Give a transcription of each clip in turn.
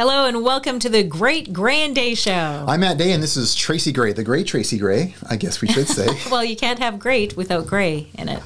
Hello and welcome to the Great Gray and Day Show. I'm Matt Day and this is Tracie Gray, the great Tracie Gray, I guess we should say. Well, you can't have great without gray in it.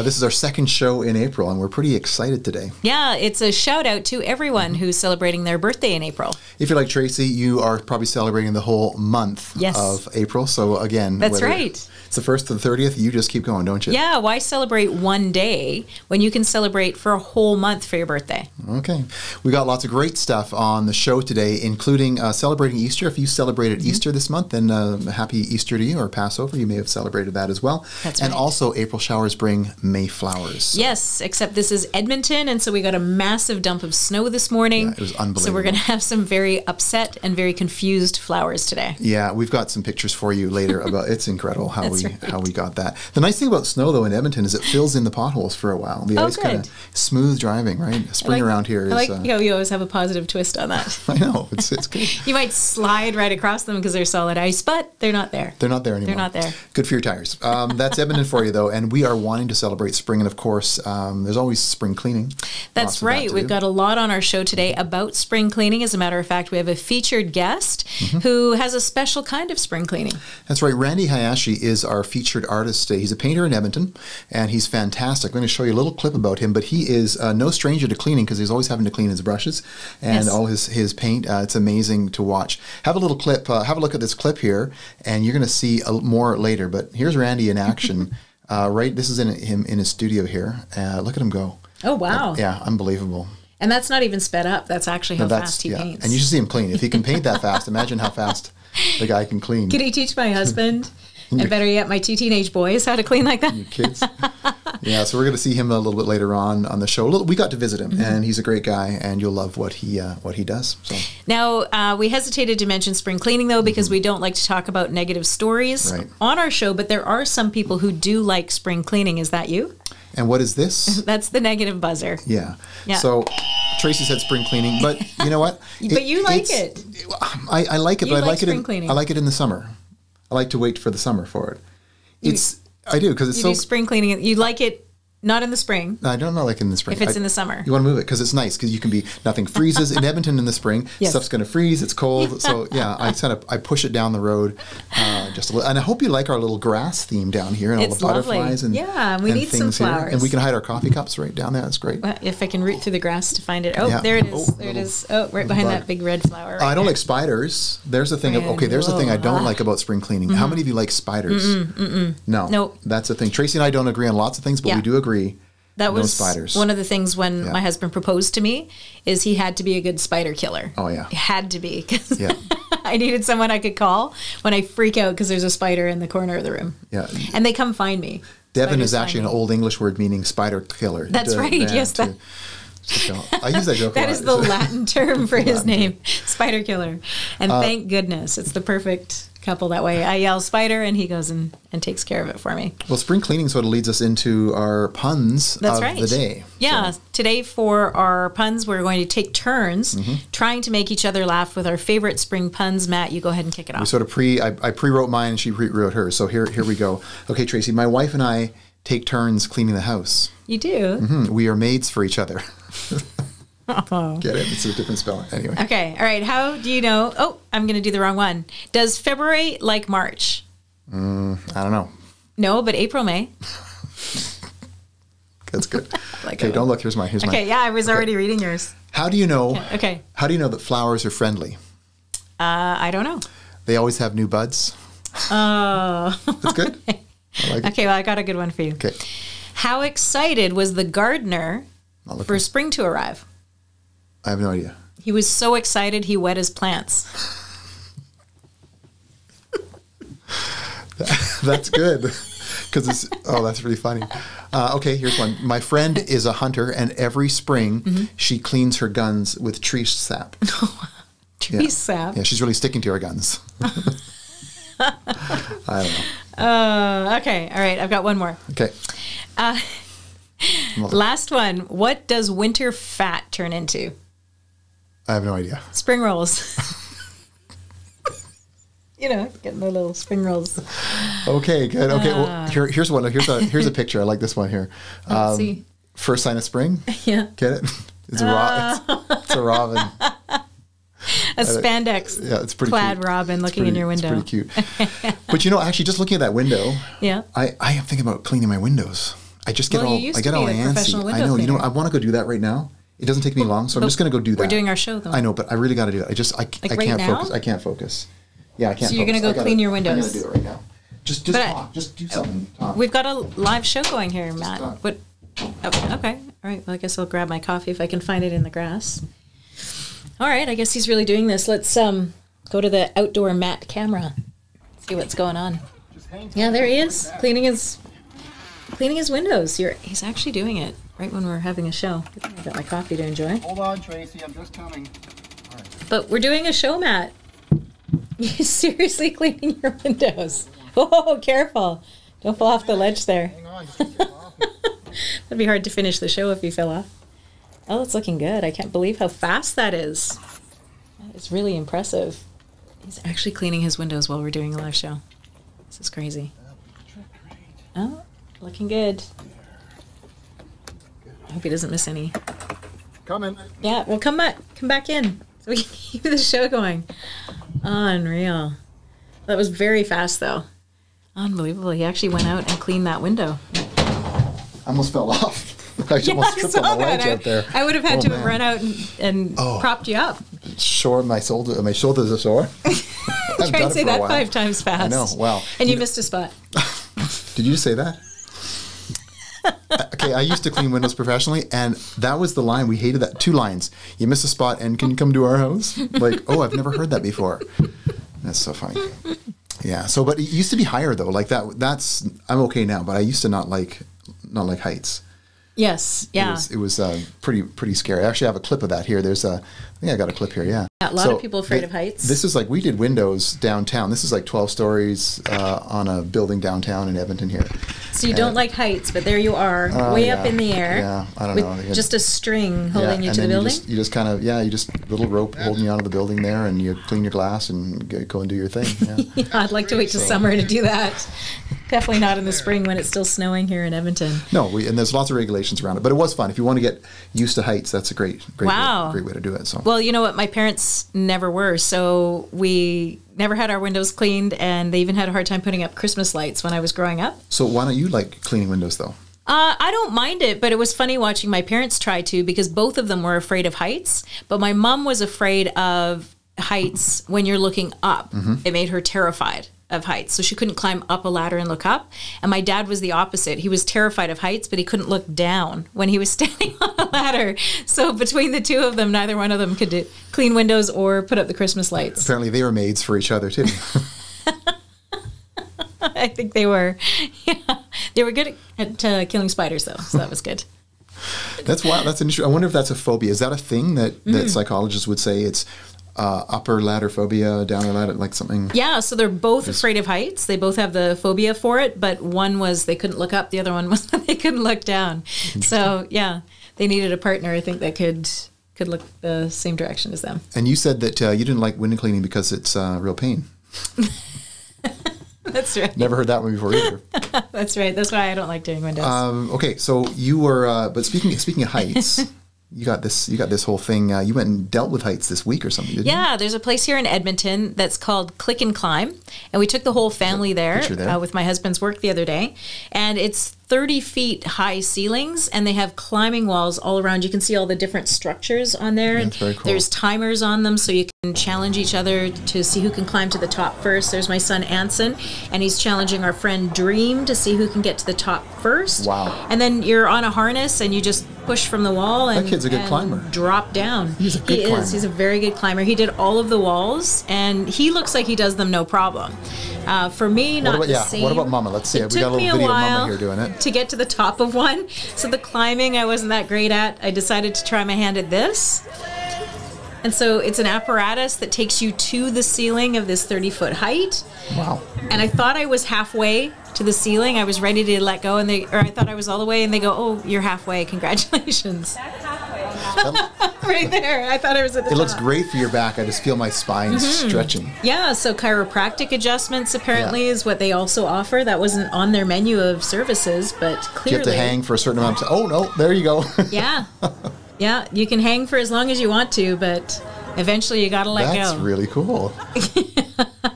This is our second show in April and we're pretty excited today. Yeah, it's a shout out to everyone who's celebrating their birthday in April. If you're like Tracie, you are probably celebrating the whole month of April. So again, that's right. It's the 1st to the 30th, you just keep going, don't you? Yeah, why celebrate one day when you can celebrate for a whole month for your birthday? Okay. We got lots of great stuff on the show today, including celebrating Easter. If you celebrated Easter this month, then happy Easter to you, or Passover. You may have celebrated that as well. That's right. And also, April showers bring May flowers. So. Yes, except this is Edmonton, and so we got a massive dump of snow this morning. Yeah, it was unbelievable. So we're going to have some very upset and very confused flowers today. Yeah, we've got some pictures for you later about. It's incredible how we got that. The nice thing about snow though in Edmonton is it fills in the potholes for a while. The ice kind of smooth driving, right? Spring around here is. I like how you always have a positive twist on that. I know it's good. You might slide right across them because they're solid ice, but they're not there. They're not there anymore. They're not there. Good for your tires. That's Edmonton for you though, and we are wanting to celebrate spring, and of course, there's always spring cleaning. That's right. We've got a lot on our show today about spring cleaning. As a matter of fact, we have a featured guest who has a special kind of spring cleaning. That's right. Randy Hayashi is our featured artist today. He's a painter in Edmonton, and he's fantastic. I'm going to show you a little clip about him, but he is no stranger to cleaning because he's always having to clean his brushes and all his paint. It's amazing to watch. Have a little clip. Have a look at this clip here, and you're going to see more later. But here's Randy in action. This is him in his studio here. Look at him go. Oh, wow. Yeah, unbelievable. And that's not even sped up. That's actually how fast he paints. And you should see him clean. If he can paint that fast, imagine how fast the guy can clean. Can he teach my husband, and better yet, my two teenage boys, how to clean like that? You kids. Yeah, so we're going to see him a little bit later on the show. We got to visit him, and he's a great guy, and you'll love what he does. So. Now, we hesitated to mention spring cleaning, though, because we don't like to talk about negative stories on our show, but there are some people who do like spring cleaning. Is that you? And what is this? That's the negative buzzer. Yeah. So Tracie said spring cleaning, but you know what? But you like it. I like it, but I like it. Cleaning. I like it in the summer. I like to wait for the summer for it. I do because it's so. You do spring cleaning. You like it. Not in the spring. I don't know, like in the spring. If it's in the summer. You want to move it because it's nice because you can be, nothing freezes in Edmonton in the spring. Yes. Stuff's going to freeze, it's cold. So yeah, I push it down the road just a little. And I hope you like our little grass theme down here and all the butterflies and we need some flowers. Here. And we can hide our coffee cups right down there. That's great. Well, if I can root through the grass to find it. Oh, there it is. There it is. Oh, right behind that big red flower. I don't like spiders. There's the thing. There's the thing I don't like about spring cleaning. How many of you like spiders? No. Nope. That's the thing. Tracie and I don't agree on lots of things, but we do agree. That was one of the things when my husband proposed to me is he had to be a good spider killer. Oh, yeah. He had to be because I needed someone I could call when I freak out because there's a spider in the corner of the room. Yeah. And they come find me. Devon is actually an old English word meaning spider killer. That's right. Yes. I use that joke a lot. That is the Latin term for his name, spider killer. And thank goodness it's the perfect couple that way. I yell spider and he goes and takes care of it for me. Well, spring cleaning sort of leads us into our puns of the day. Yeah. So. Today for our puns, we're going to take turns trying to make each other laugh with our favorite spring puns. Matt, you go ahead and kick it off. We sort of I pre-wrote mine and she re-wrote hers. So here we go. Okay, Tracie, my wife and I take turns cleaning the house. You do? We are maids for each other. Oh. Get it? It's a different spelling. Anyway. Okay. All right. How do you know? Oh, I'm going to do the wrong one. Does February like March? I don't know. No, but April may. That's good. Okay, don't look. Here's mine. Okay, yeah, I was already reading yours. How do you know? Okay. How do you know that flowers are friendly? I don't know. They always have new buds. Oh. That's good. I like it. Okay, well, I got a good one for you. Okay. How excited was the gardener for spring to arrive? I have no idea. He was so excited he wet his plants. That's good. Because that's really funny. Okay, here's one. My friend is a hunter, and every spring she cleans her guns with tree sap. Tree sap? Yeah, she's really sticking to her guns. I don't know. Okay, all right, I've got one more. Okay. Last one. What does winter fat turn into? I have no idea. Spring rolls. You know, getting the little spring rolls. Okay, good. Okay, well, here's one. Here's a picture. I like this one here. Let's see. First sign of spring. Yeah. Get it? It's a robin. A spandex it's pretty clad cute. Robin looking in your window. It's pretty cute. But actually, just looking at that window, I am thinking about cleaning my windows. I just get I get all antsy. I know. I want to go do that right now. It doesn't take me long, so I'm just going to go do that. We're doing our show, though. I know, but I really got to do it. I can't focus. I can't focus. Yeah, I can't. So you're going to go clean your windows. I'm going to do it right now. Just talk. Just do something. Talk. We've got a live show going here, Matt. But okay. All right. Well, I guess I'll grab my coffee if I can find it in the grass. All right. I guess he's really doing this. Let's go to the outdoor Matt camera. See what's going on. Yeah, there he is, cleaning his windows. He's actually doing it right when we're having a show. I've got my coffee to enjoy. Hold on, Tracy. I'm just coming. Right. But we're doing a show, Matt. You're seriously cleaning your windows. Oh, careful. Don't fall off the ledge there. Hang on. Just get off it. It'd be hard to finish the show if you fell off. Oh, it's looking good. I can't believe how fast that is. That is really impressive. He's actually cleaning his windows while we're doing a live show. This is crazy. Oh, looking good. I hope he doesn't miss any. Coming. Yeah, well, come back in so we can keep the show going. Unreal. That was very fast, though. Unbelievable. He actually went out and cleaned that window. I almost fell off. I almost tripped on the ledge out there. I would have had to have run out and propped you up. Sore, my shoulders are sore. Try and say that 5 times fast. I know, wow. And you missed a spot. Did you say that? Okay, I used to clean windows professionally, and that was the line. We hated that. 2 lines. You missed a spot, and can you come to our house? Like, oh, I've never heard that before. That's so funny. Yeah. So, but it used to be higher though. Like that's I'm okay now, but I used to not like heights. Yes. Yeah. It was pretty scary. I actually have a clip of that here. I think I got a clip here. Yeah. A lot of people afraid of heights. This is like, we did windows downtown. This is like 12 stories on a building downtown in Edmonton here. So you don't like heights, but there you are, way up in the air. Yeah, I don't with know. Just a string holding you to the building? You just kind of, little rope holding you out of the building there, and you clean your glass and go and do your thing. Yeah. I'd like to wait till summer to do that. Definitely not in the spring when it's still snowing here in Edmonton. No, and there's lots of regulations around it, but it was fun. If you want to get used to heights, that's a great way to do it. So. Well, you know what? My parents never were, so we never had our windows cleaned, and they even had a hard time putting up Christmas lights when I was growing up. So why don't you like cleaning windows, though? I don't mind it, but it was funny watching my parents try to, because both of them were afraid of heights, but my mom was afraid of heights when you're looking up. Mm-hmm. It made her terrified of heights, so she couldn't climb up a ladder and look up. And my dad was the opposite. He was terrified of heights, but he couldn't look down when he was standing on a ladder. So between the two of them, neither one of them could clean windows or put up the Christmas lights. Apparently they were maids for each other too. I think they were. Yeah, they were good at killing spiders, though, so that was good. That's wild. That's interesting. I wonder if that's a phobia. Is that a thing that psychologists would say it's upper ladder phobia, downer ladder, like something? Yeah, so they're both afraid of heights. They both have the phobia for it, but one was they couldn't look up, the other one was they couldn't look down. So, yeah, they needed a partner, I think, that could look the same direction as them. And you said that you didn't like window cleaning because it's real pain. That's right. Never heard that one before either. That's right. That's why I don't like doing windows. Okay, so you were, but speaking of heights, you got this whole thing. You went and dealt with heights this week or something, didn't you? Yeah, there's a place here in Edmonton that's called Click and Climb, and we took the whole family there with my husband's work the other day, and it's 30 feet high ceilings, and they have climbing walls all around. You can see all the different structures on there. That's very cool. There's timers on them, so you can challenge each other to see who can climb to the top first. There's my son Anson, and he's challenging our friend Dream to see who can get to the top first. Wow. And then you're on a harness, and you just push from the wall and, that kid's a good climber. Drop down. He's a good climber. He's a very good climber. He did all of the walls, and he looks like he does them no problem. For me, not the same. What about Mama? Let's see. We got a little video of Mama here doing it. To get to the top of one. So the climbing I wasn't that great at. I decided to try my hand at this. And so it's an apparatus that takes you to the ceiling of this 30-foot height. Wow. And I thought I was halfway to the ceiling. I was ready to let go, or I thought I was all the way, and they go, "Oh, you're halfway. Congratulations." That's halfway. Right there. I thought I was at the top. It looks great for your back. I just feel my spine stretching. Yeah, so chiropractic adjustments apparently is what they also offer. That wasn't on their menu of services, but clearly. You have to hang for a certain amount of time. Oh, no, there you go. Yeah. Yeah, you can hang for as long as you want to, but Eventually, you got to let That's go. really cool.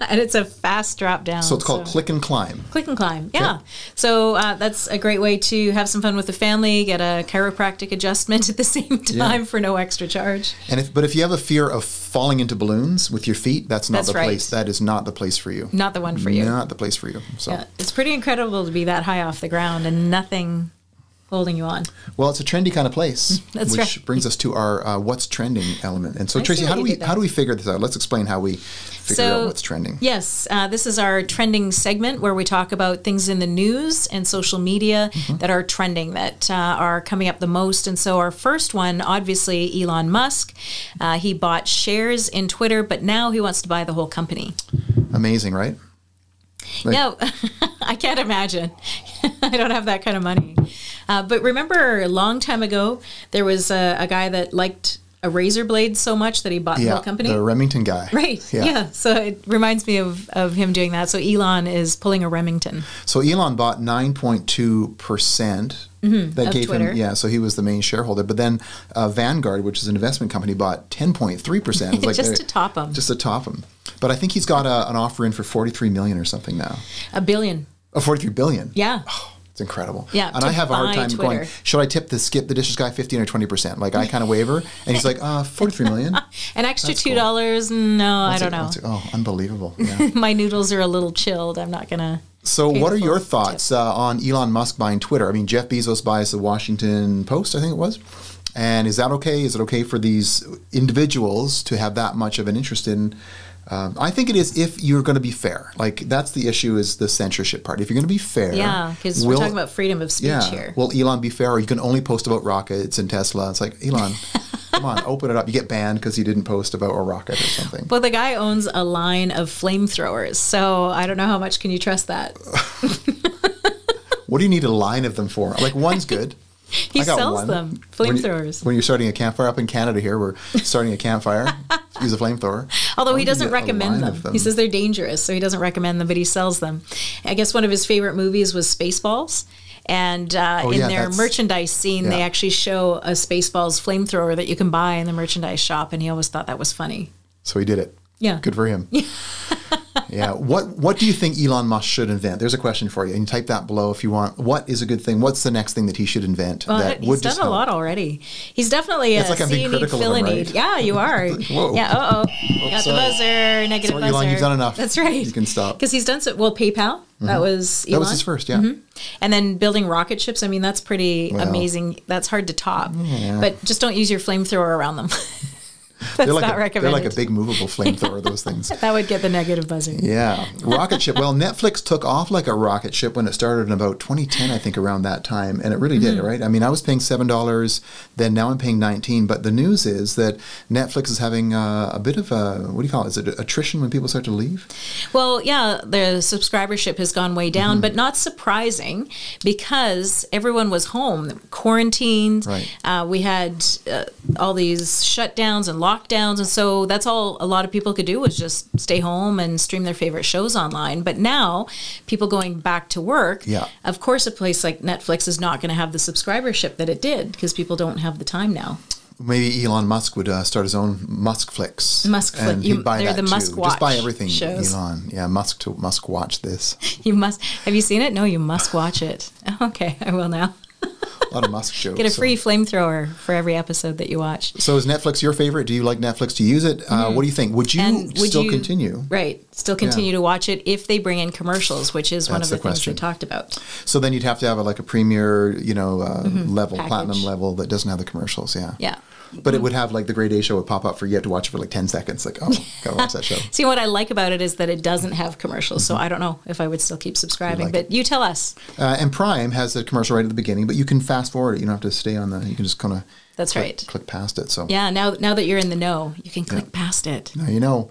And it's a fast drop down. So it's called Click and Climb. Click and Climb, yeah. So that's a great way to have some fun with the family, get a chiropractic adjustment at the same time for no extra charge. And but if you have a fear of falling into balloons with your feet, that's not the place. That is not the place for you. Not the one for you. Not the place for you. So it's pretty incredible to be that high off the ground and nothing holding you on. Well, it's a trendy kind of place, That's which brings us to our what's trending element. And so, Tracie, how do we figure this out? Let's explain how we figure out what's trending. Yes, this is our trending segment where we talk about things in the news and social media that are trending, that are coming up the most. And so our first one, obviously, Elon Musk. He bought shares in Twitter, but now he wants to buy the whole company. Amazing, right? No, I can't imagine. I don't have that kind of money. But remember, a long time ago, there was a guy that liked a razor blade so much that he bought the whole company. The Remington guy. Right. Yeah. So it reminds me of him doing that. So Elon is pulling a Remington. So Elon bought 9.2%. That gave Twitter. him, so he was the main shareholder. But then Vanguard, which is an investment company, bought 10.3%. Like just to top him. Just to top him. But I think he's got an offer in for $43 million or something now. $1 billion. Oh, $43 billion. Yeah. Oh, it's incredible. Yeah. And I have a hard time Twitter. going, should I tip the skip the dishes guy 15 or 20%? Like I kind of waver. And he's like, $43 million. An extra That's $2? Cool. No, I don't know. Oh, unbelievable. Yeah. My noodles are a little chilled. I'm not going to. So what are your thoughts on Elon Musk buying Twitter? I mean, Jeff Bezos buys the Washington Post, I think it was. And is that okay? Is it okay for these individuals to have that much of an interest in? I think it is if you're going to be fair. Like, that's the issue, is the censorship part. If you're going to be fair. Yeah, because we're talking about freedom of speech here. Will Elon be fair, or you can only post about rockets and Tesla? It's like, Elon, come on, open it up. You get banned because you didn't post about a rocket or something. Well, the guy owns a line of flamethrowers, so I don't know how much can you trust that. What do you need a line of them for? Like, one's good. He sells them, flamethrowers. When you're starting a campfire up in Canada here, we're starting a campfire, use a flamethrower. Although he doesn't recommend them. He says they're dangerous, so he doesn't recommend them, but he sells them. I guess one of his favorite movies was Spaceballs. And in their merchandise scene, they actually show a Spaceballs flamethrower that you can buy in the merchandise shop, and he always thought that was funny. So he did it. Yeah. Good for him. Yeah. What do you think Elon Musk should invent? There's a question for you. And you type that below if you want. What is a good thing? What's the next thing that he should invent? Well, he's done a lot already. He's definitely it's like I'm being critical of him, right? Yeah, you are. Whoa. Yeah, got the buzzer, negative buzzer. Elon, you've done enough. That's right. You can stop. Because he's done so, well, PayPal, that was Elon. That was his first, yeah. And then building rocket ships, I mean, that's pretty amazing. That's hard to top. Yeah. But just don't use your flamethrower around them. That's not recommended. They're like a big movable flamethrower, those things. That would get the negative buzzer. Yeah. Rocket ship. Well, Netflix took off like a rocket ship when it started in about 2010, I think, around that time. And it really did, right? I mean, I was paying $7, then now I'm paying $19. But the news is that Netflix is having a bit of a, what do you call it? Is it attrition when people start to leave? Well, yeah, the subscribership has gone way down, but not surprising because everyone was home, quarantined. Right. We had all these shutdowns and lockdowns, and so that's all a lot of people could do was just stay home and stream their favorite shows online. But now, people going back to work, of course a place like Netflix is not going to have the subscribership that it did because people don't have the time now. Maybe Elon Musk would start his own Muskflix. Muskflix. And he'd buy they're that the too. Musk Watch Just buy everything, shows. Elon. Yeah, Musk watch this. You must. Have you seen it? No, you must watch it. Okay, I will now. A lot of Musk jokes. Get a free flamethrower for every episode that you watch. So is Netflix your favorite? Do you like Netflix to use it? What do you think? Would you still continue? Right. Still continue to watch it if they bring in commercials, which is one of the things they talked about. So then you'd have to have like a premier, level, package. platinum level that doesn't have the commercials. Yeah. Yeah. But it would have like the Grade A show would pop up for you have to watch it for like 10 seconds. Like, oh, gotta watch that show. See, what I like about it is that it doesn't have commercials. So I don't know if I would still keep subscribing, but you tell us. And Prime has a commercial right at the beginning, but you can fast forward it. You don't have to stay on you can just kind of click past it. So yeah, now that you're in the know, you can click past it. Now you know.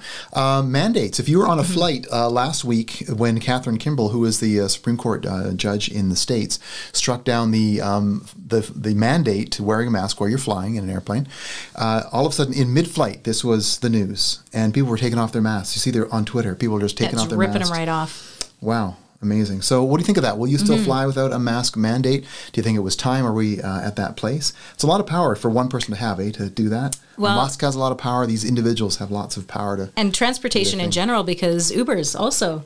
Mandates. If you were on a flight last week when Catherine Kimball, who is the Supreme Court judge in the States, struck down the mandate to wearing a mask while you're flying in an airplane, all of a sudden in mid-flight, this was the news, and people were taking off their masks. You see, they're on Twitter. People are just taking off their masks. Ripping them right off. Wow. Amazing. So what do you think of that? Will you still fly without a mask mandate? Do you think it was time? Are we at that place? It's a lot of power for one person to have, to do that. Well, Musk has a lot of power. These individuals have lots of power to... And transportation in general, because Uber's also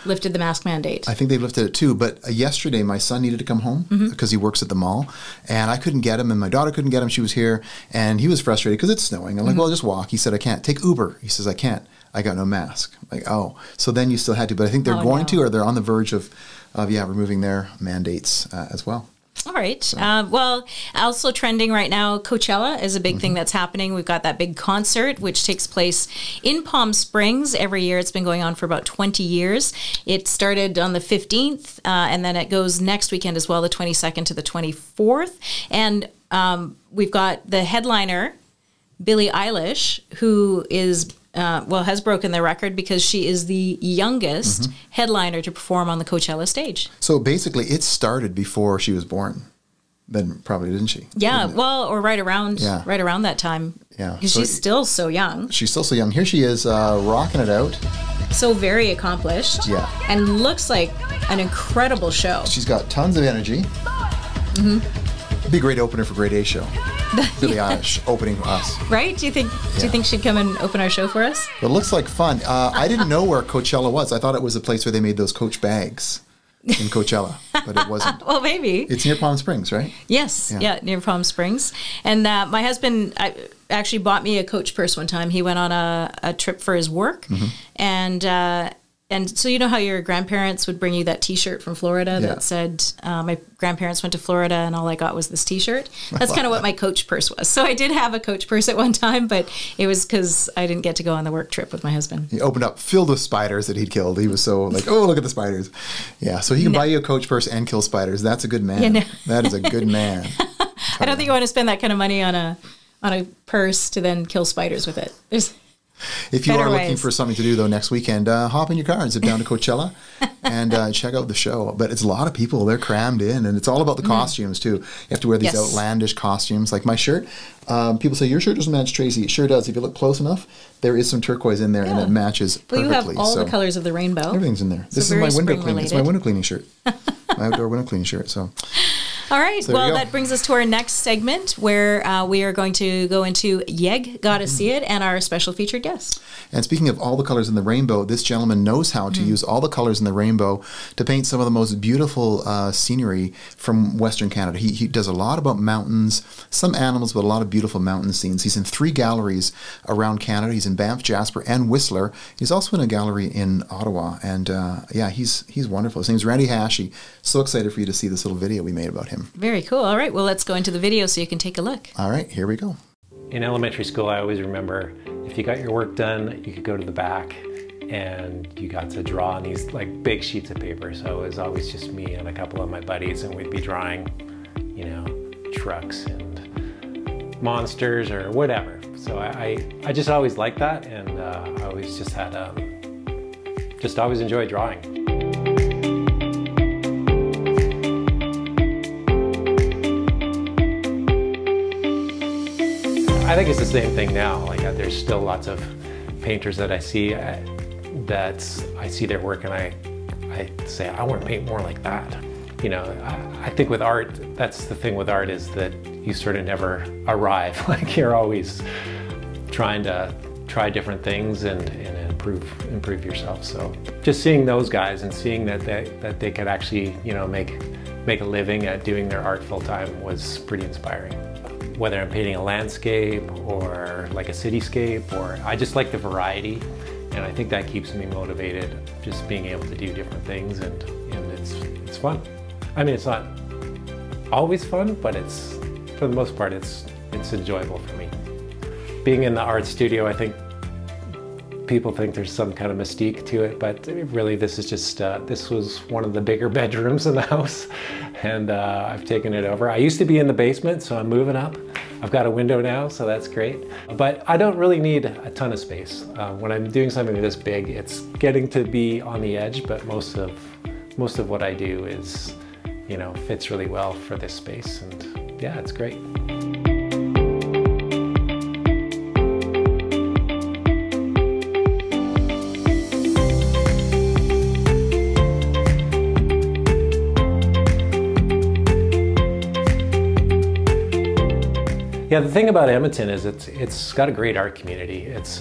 lifted the mask mandate. I think they lifted it too. But yesterday, my son needed to come home because he works at the mall. And I couldn't get him, and my daughter couldn't get him. She was here, and he was frustrated because it's snowing. I'm like, well, just walk. He said, I can't. Take Uber. He says, I can't. I got no mask. Like, oh. So then you still had to. But I think they're going to, or they're on the verge of removing their mandates as well. All right. So. Well, also trending right now, Coachella is a big thing that's happening. We've got that big concert, which takes place in Palm Springs every year. It's been going on for about 20 years. It started on the 15th, and then it goes next weekend as well, the 22nd to the 24th. And we've got the headliner, Billie Eilish, who is... has broken the record because she is the youngest headliner to perform on the Coachella stage. So basically, it started before she was born. Then probably didn't she? Yeah, well, or right around that time. Yeah, because she's still so young. She's still so young. Here she is, rocking it out. So very accomplished. Yeah, and looks like an incredible show. She's got tons of energy. It'd be a great opener for Grade A show. Billie Eilish opening for us. Right? Do you think she'd come and open our show for us? It looks like fun. I didn't know where Coachella was. I thought it was a place where they made those Coach bags in Coachella, but it wasn't. Well, maybe. It's near Palm Springs, right? Yes. Yeah, near Palm Springs. And my husband actually bought me a Coach purse one time. He went on a trip for his work, and so you know how your grandparents would bring you that T-shirt from Florida that said, my grandparents went to Florida and all I got was this T-shirt? That's kind of what my Coach purse was. So I did have a Coach purse at one time, but it was because I didn't get to go on the work trip with my husband. He opened up, filled with spiders that he'd killed. He was so like, oh, look at the spiders. Yeah, so he can buy you a Coach purse and kill spiders. That's a good man. Yeah, no. That is a good man. I don't think you want to spend that kind of money on a purse to then kill spiders with it. If you are looking for something to do, though, next weekend, hop in your car and zip down to Coachella and check out the show. But it's a lot of people. They're crammed in, and it's all about the costumes, too. You have to wear these outlandish costumes. Like my shirt, people say, your shirt doesn't match Tracie. It sure does. If you look close enough, there is some turquoise in there, and it matches perfectly. Well, you have all the colors of the rainbow. Everything's in there. So this is my window cleaning. It's my window cleaning shirt. My outdoor window cleaning shirt, so... All right. So well, that brings us to our next segment where we are going to go into Yeg, Gotta See It, and our special featured guest. And speaking of all the colors in the rainbow, this gentleman knows how to use all the colors in the rainbow to paint some of the most beautiful scenery from Western Canada. He does a lot about mountains, some animals, but a lot of beautiful mountain scenes. He's in 3 galleries around Canada. He's in Banff, Jasper, and Whistler. He's also in a gallery in Ottawa. And he's wonderful. His name's Randy Hayashi. So excited for you to see this little video we made about him. Very cool. All right. Well, let's go into the video so you can take a look. All right. Here we go. In elementary school, I always remember if you got your work done, you could go to the back and you got to draw on these like big sheets of paper. So it was always just me and a couple of my buddies, and we'd be drawing, you know, trucks and monsters or whatever. So I just always liked that, and I always just had always enjoyed drawing. I think it's the same thing now. Like there's still lots of painters that I see that I see their work and I say, I want to paint more like that. You know, I think with art, that's the thing with art is that you sort of never arrive. Like you're always trying to try different things and improve yourself. So just seeing those guys and seeing that they could actually, you know, make a living at doing their art full time was pretty inspiring. Whether I'm painting a landscape or like a cityscape, or I just like the variety, and I think that keeps me motivated, just being able to do different things, and it's fun. I mean, it's not always fun, but it's, for the most part, it's enjoyable for me. Being in the art studio, I think people think there's some kind of mystique to it, but really this is just, this was one of the bigger bedrooms in the house, and I've taken it over. I used to be in the basement, so I'm moving up. I've got a window now, so that's great. But I don't really need a ton of space. When I'm doing something this big, it's getting to be on the edge, but most of what I do is, you know, fits really well for this space, and yeah, it's great. Yeah, the thing about Edmonton is it's got a great art community. It's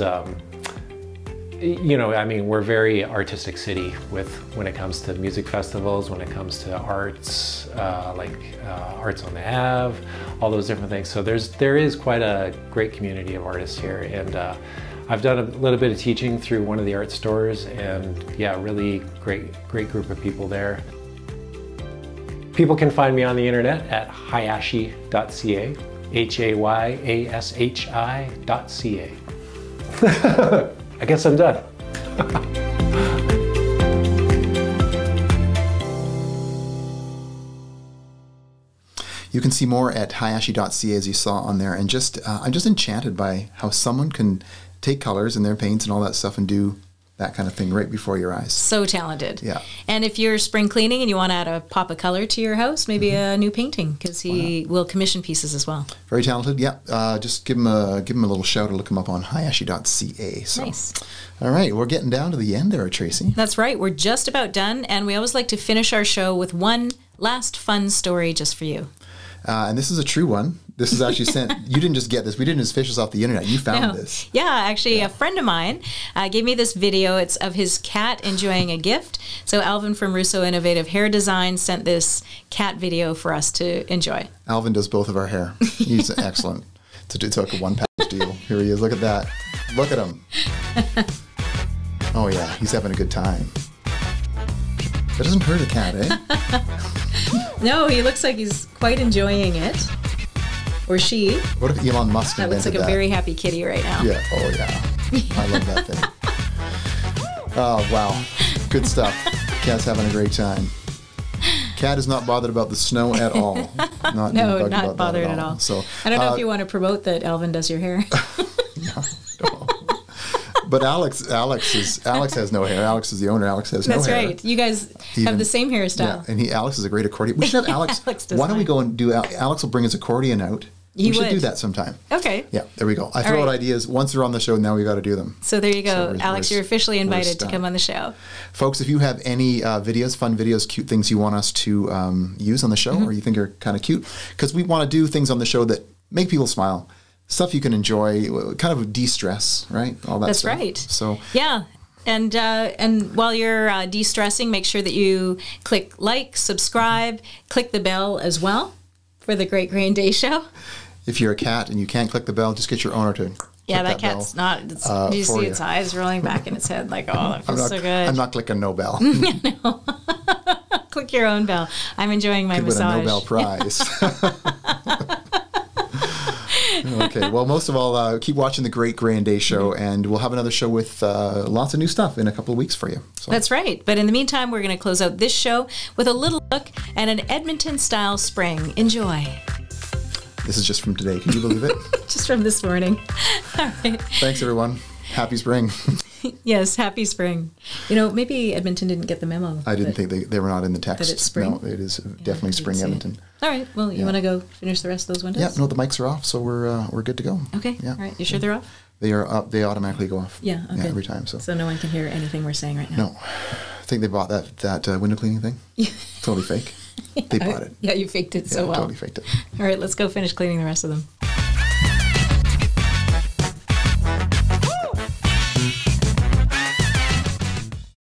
you know, I mean, we're a very artistic city when it comes to music festivals, when it comes to arts, Arts on the Ave, all those different things. So there is quite a great community of artists here, and I've done a little bit of teaching through one of the art stores, and yeah, really great group of people there. People can find me on the internet at hayashi.ca, HAYASHI.ca. I guess I'm done. You can see more at hayashi.ca, as you saw on there, and I'm just enchanted by how someone can take colors in their paints and all that stuff and do that kind of thing right before your eyes. So talented. Yeah. And if you're spring cleaning and you want to add a pop of color to your house, maybe a new painting, because he will commission pieces as well. Very talented. Yeah. Just give him a little shout or look him up on hayashi.ca. So. Nice. All right, we're getting down to the end there, Tracie. That's right. We're just about done, and we always like to finish our show with one last fun story just for you. And this is a true one. This is actually sent. You didn't just get this. We didn't just fish this off the internet. You found this. Yeah, actually, a friend of mine gave me this video. It's of his cat enjoying a gift. So Alvin from Russo Innovative Hair Design sent this cat video for us to enjoy. Alvin does both of our hair. He's excellent. It's like a one-package deal. Here he is. Look at that. Look at him. Oh, yeah. He's having a good time. That doesn't hurt a cat, eh? No, he looks like he's quite enjoying it. Or she. What if Elon Musk That looks like a very happy kitty right now. Yeah. Oh, yeah. I love that thing. Oh, wow. Good stuff. Cat's having a great time. Cat is not bothered about the snow at all. Not bothered at all. So I don't know if you want to promote that Alvin does your hair. No. But Alex has no hair. Alex is the owner. Alex has no hair. That's right. You guys have the same hairstyle. Yeah, and Alex is a great accordion. We should have Alex. Why don't we go and do? Alex will bring his accordion out. We should do that sometime. Okay. Yeah, there we go. I throw out ideas. Once they're on the show, now we got to do them. So there you go. Alex, you're officially invited to come on the show. Folks, if you have any videos, fun videos, cute things you want us to use on the show, or you think are kind of cute, because we want to do things on the show that make people smile. Stuff you can enjoy, kind of de-stress, right? All that stuff. That's right. So yeah. And while you're de-stressing, make sure that you click like, subscribe, click the bell as well for the Great Grain Day Show. If you're a cat and you can't click the bell, just get your owner to Yeah, that cat's not. Do you see its eyes rolling back in its head like, oh, that feels so good. I'm not clicking no bell. No. Click your own bell. I'm enjoying my massage. Win a Nobel Prize. Okay, well, most of all, keep watching the Great Grain Day Show, and we'll have another show with lots of new stuff in a couple of weeks for you. So. That's right. But in the meantime, we're going to close out this show with a little look at an Edmonton-style spring. Enjoy. This is just from today. Can you believe it? Just from this morning. All right. Thanks, everyone. Happy spring. Yes, happy spring. You know, maybe Edmonton didn't get the memo. I didn't think they were not in the text. That it's spring? No, it is definitely spring, Edmonton. All right. Well, you want to go finish the rest of those windows? Yeah. No, the mics are off, so we're good to go. Okay. Yeah. All right. You sure they're off? They are up. They automatically go off. Yeah. Okay. Yeah, every time. So no one can hear anything we're saying right now. No. I think they bought that window cleaning thing. Totally fake. They bought it. Yeah, you faked it so well. Totally faked it. All right. Let's go finish cleaning the rest of them.